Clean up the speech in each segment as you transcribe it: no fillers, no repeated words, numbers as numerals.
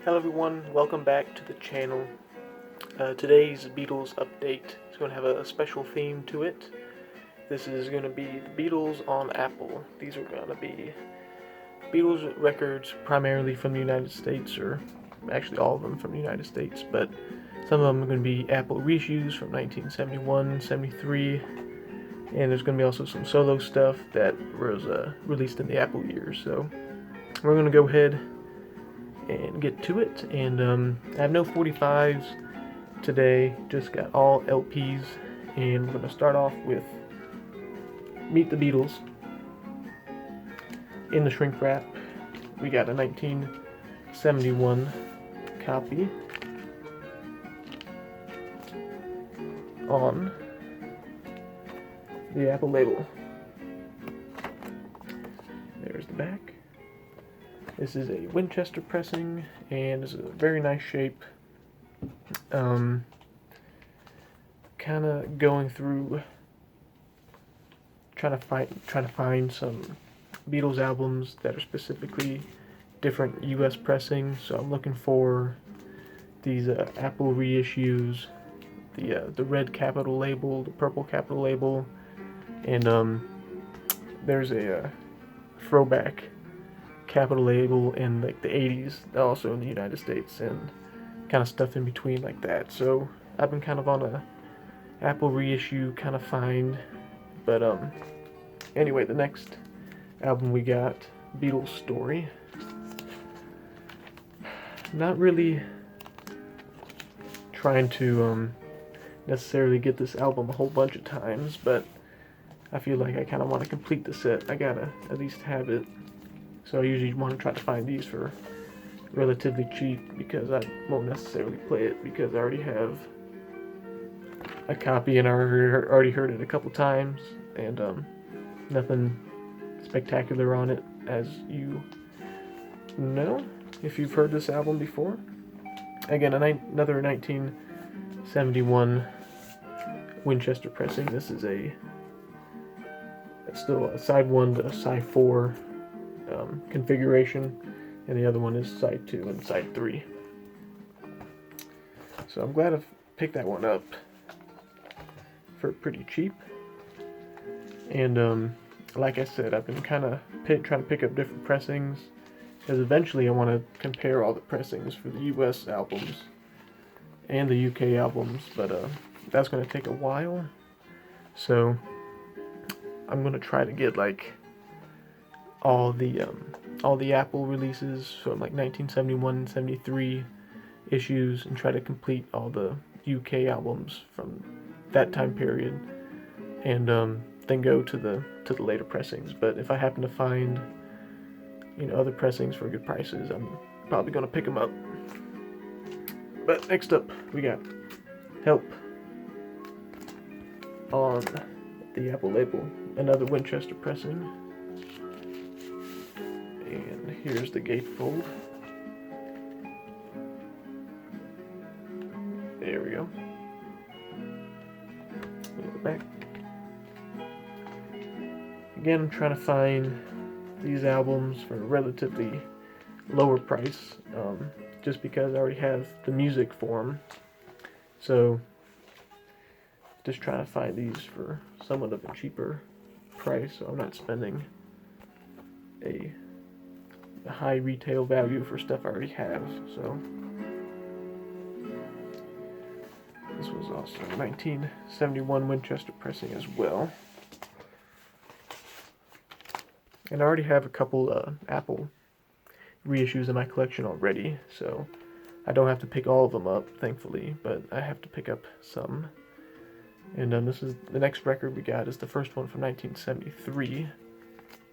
Hello everyone, welcome back to the channel. Today's Beatles update is going to have a special theme to it. This is going to be the Beatles on Apple. These are going to be Beatles records primarily from the United States, or actually all of them from the United States, but some of them are going to be Apple reissues from 1971, 73, and there's going to be also some solo stuff that was released in the Apple years. So we're going to go ahead and get to it. And I have no 45s today, just got all LPs, and we're going to start off with Meet the Beatles. In the shrink wrap, we got a 1971 copy on the Apple label. There's the back. This is a Winchester pressing, and it's a very nice shape. Kind of going through, trying to find some Beatles albums that are specifically different U.S. pressings. So I'm looking for these Apple reissues, the red capital label, the purple capital label, and there's a throwback capital label in like the 80s, also in the United States, and kind of stuff in between like that. So I've been kind of on a Apple reissue kind of find. But anyway, the next album we got, Beatles Story. Not really trying to necessarily get this album a whole bunch of times, but I feel like I kind of want to complete the set. I gotta at least have it. So I usually want to try to find these for relatively cheap, because I won't necessarily play it because I already have a copy and I already heard it a couple times, and nothing spectacular on it, as you know if you've heard this album before. Again, another 1971 Winchester pressing. This is still a side 1 to side 4 configuration, and the other one is side 2 and side 3. So I'm glad I've picked that one up for pretty cheap. And like I said, I've been kind of trying to pick up different pressings, because eventually I want to compare all the pressings for the US albums and the UK albums, but that's going to take a while. So I'm going to try to get like all the Apple releases from like 1971 and 73 issues, and try to complete all the UK albums from that time period, and then go to the later pressings. But if I happen to find other pressings for good prices, I'm probably going to pick them up. But next up, we got Help on the Apple label, another Winchester pressing. And here's the Gatefold. There we go. Look at the back. Again, I'm trying to find these albums for a relatively lower price, just because I already have the music for them. So just trying to find these for somewhat of a cheaper price, so I'm not spending a high retail value for stuff I already have. So this was also a 1971 Winchester pressing as well, and I already have a couple Apple reissues in my collection already, so I don't have to pick all of them up, thankfully, but I have to pick up some. And this is the next record we got, is the first one from 1973.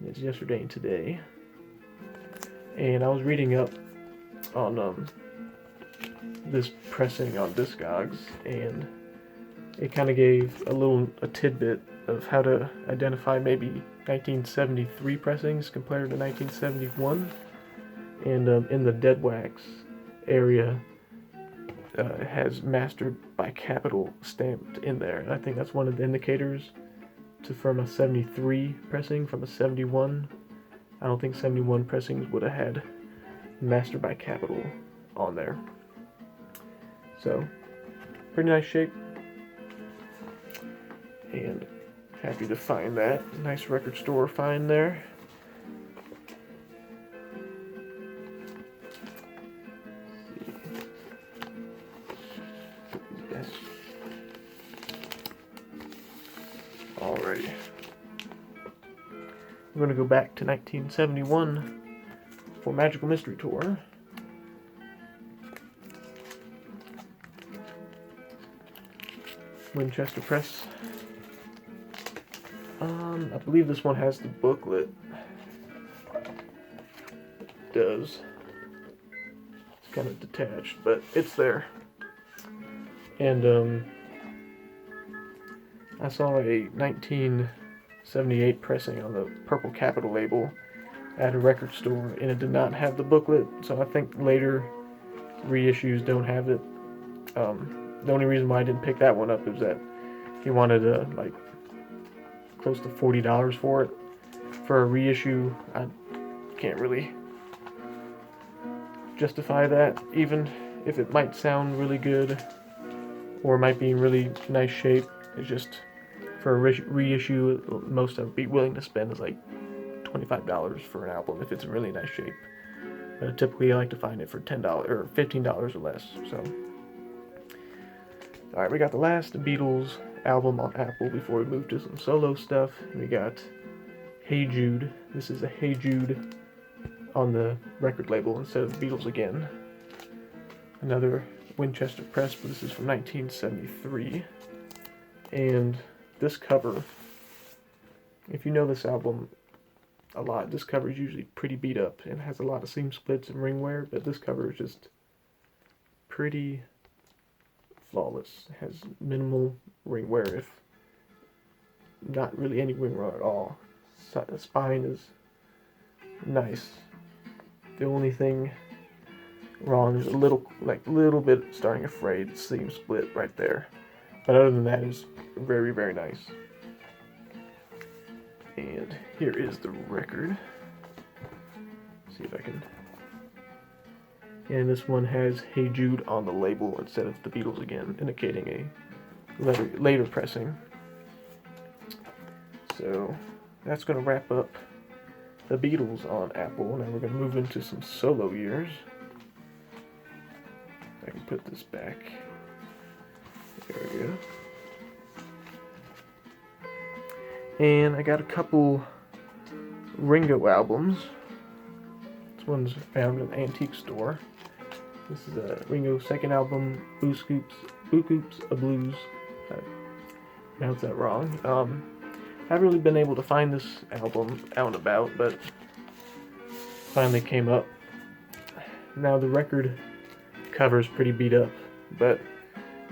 It's Yesterday and Today. And I was reading up on this pressing on Discogs, and it kind of gave a tidbit of how to identify maybe 1973 pressings compared to 1971. And in the dead wax area, it has mastered by capital stamped in there, and I think that's one of the indicators from a 73 pressing from a 71. I don't think 71 pressings would have had mastered by capital on there. So, pretty nice shape. And happy to find that. Nice record store find there. Alrighty. We're going to go back to 1971 for Magical Mystery Tour. Winchester Press. I believe this one has the booklet. It does. It's kind of detached, but it's there. And I saw a 1978 pressing on the purple Capitol label at a record store, and it did not have the booklet, so I think later reissues don't have it. The only reason why I didn't pick that one up is that he wanted like close to $40 for it. For a reissue, I can't really justify that, even if it might sound really good or might be in really nice shape. It's just for a reissue, most I'd be willing to spend is like $25 for an album if it's in really nice shape. Typically, I like to find it for $10 or $15 or less. So, all right, we got the last Beatles album on Apple before we move to some solo stuff. We got Hey Jude. This is a Hey Jude on the record label instead of Beatles Again. Another Winchester Press, but this is from 1973. And this cover, if you know this album a lot, this cover is usually pretty beat up and has a lot of seam splits and ring wear, but this cover is just pretty flawless. It has minimal ring wear, if not really any ring wear at all. So the spine is nice. The only thing wrong is a little bit starting to frayed seam split right there. But other than that, it's very, very nice. And here is the record. See if I can. And this one has Hey Jude on the label instead of the Beatles Again, indicating a later pressing. So that's going to wrap up the Beatles on Apple. Now we're going to move into some solo years. If I can put this back. There we go. And I got a couple Ringo albums. This one's found in an antique store. This is a Ringo second album, Boo Scoops a Blues. I pronounced that wrong. Haven't really been able to find this album out and about, but finally came up. Now the record cover is pretty beat up, but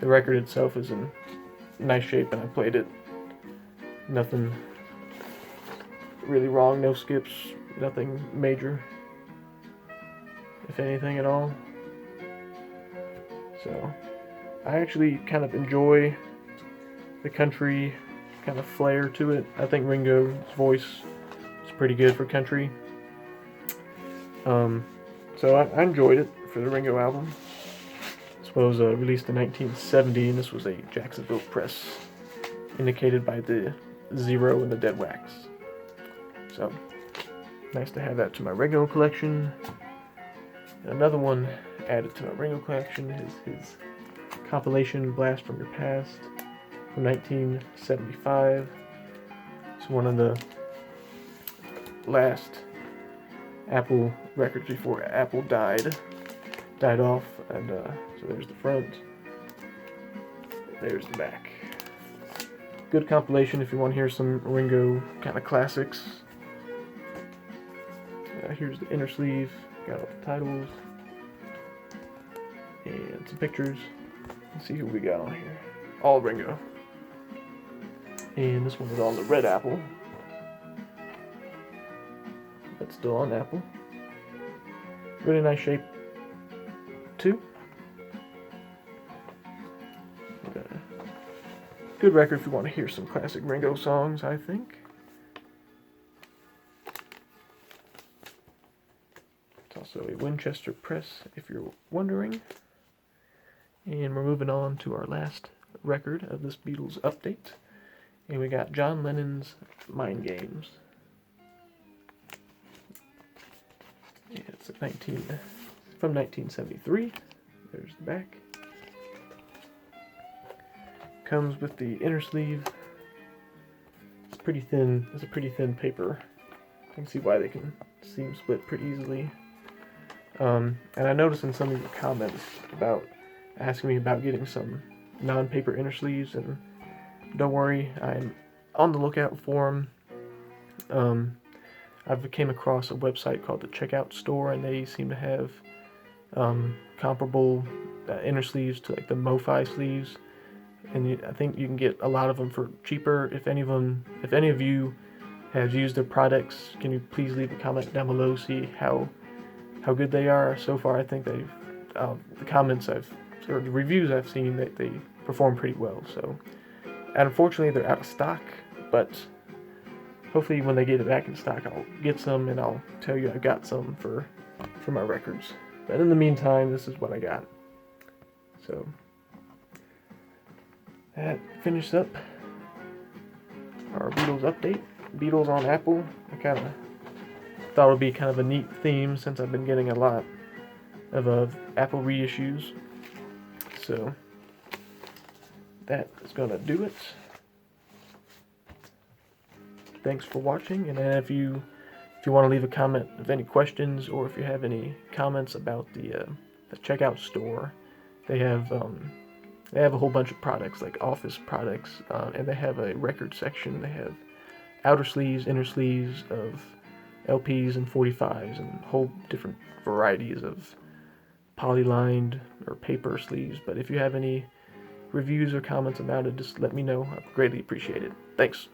the record itself is in nice shape, and I played it. Nothing really wrong, no skips, nothing major, if anything at all. So, I actually kind of enjoy the country kind of flair to it. I think Ringo's voice is pretty good for country. So I enjoyed it for the Ringo album. This was released in 1970, and this was a Jacksonville press, indicated by the 0 and the dead wax. So, nice to have that to my Ringo collection. And another one added to my Ringo collection is his compilation Blast from Your Past from 1975. It's one of the last Apple records before Apple died off, and so there's the front, there's the back. Good compilation if you want to hear some Ringo kind of classics. Here's the inner sleeve, got all the titles and some pictures. Let's see who we got on here. All Ringo. And this one is on the red Apple. That's still on Apple. Really nice shape too. Good record if you want to hear some classic Ringo songs, I think. Toss So a Winchester press, if you're wondering. And we're moving on to our last record of this Beatles update. And we got John Lennon's Mind Games. Yeah, it's from 1973. There's the back. Comes with the inner sleeve. It's pretty thin. It's a pretty thin paper. I can see why they can seem split pretty easily. And I noticed in some of your comments about asking me about getting some non-paper inner sleeves, and don't worry, I'm on the lookout for them. I've came across a website called the Checkout Store, and they seem to have comparable inner sleeves to like the MoFi sleeves, and I think you can get a lot of them for cheaper. If any of you have used their products, can you please leave a comment down below, see how good they are. So far, I think they've the reviews I've seen, that they perform pretty well. So, and unfortunately, they're out of stock, but hopefully when they get it back in stock, I'll get some and I'll tell you I got some for my records. But in the meantime, this is what I got. So that finishes up our Beatles update. Beatles on Apple. I kind of thought it would be kind of a neat theme since I've been getting a lot of Apple reissues. So that is going to do it. Thanks for watching, and if you want to leave a comment of any questions, or if you have any comments about the Checkout Store, they have a whole bunch of products, like office products, and they have a record section. They have outer sleeves, inner sleeves of LPs and 45s, and whole different varieties of poly-lined or paper sleeves. But if you have any reviews or comments about it, just let me know. I'd greatly appreciate it. Thanks.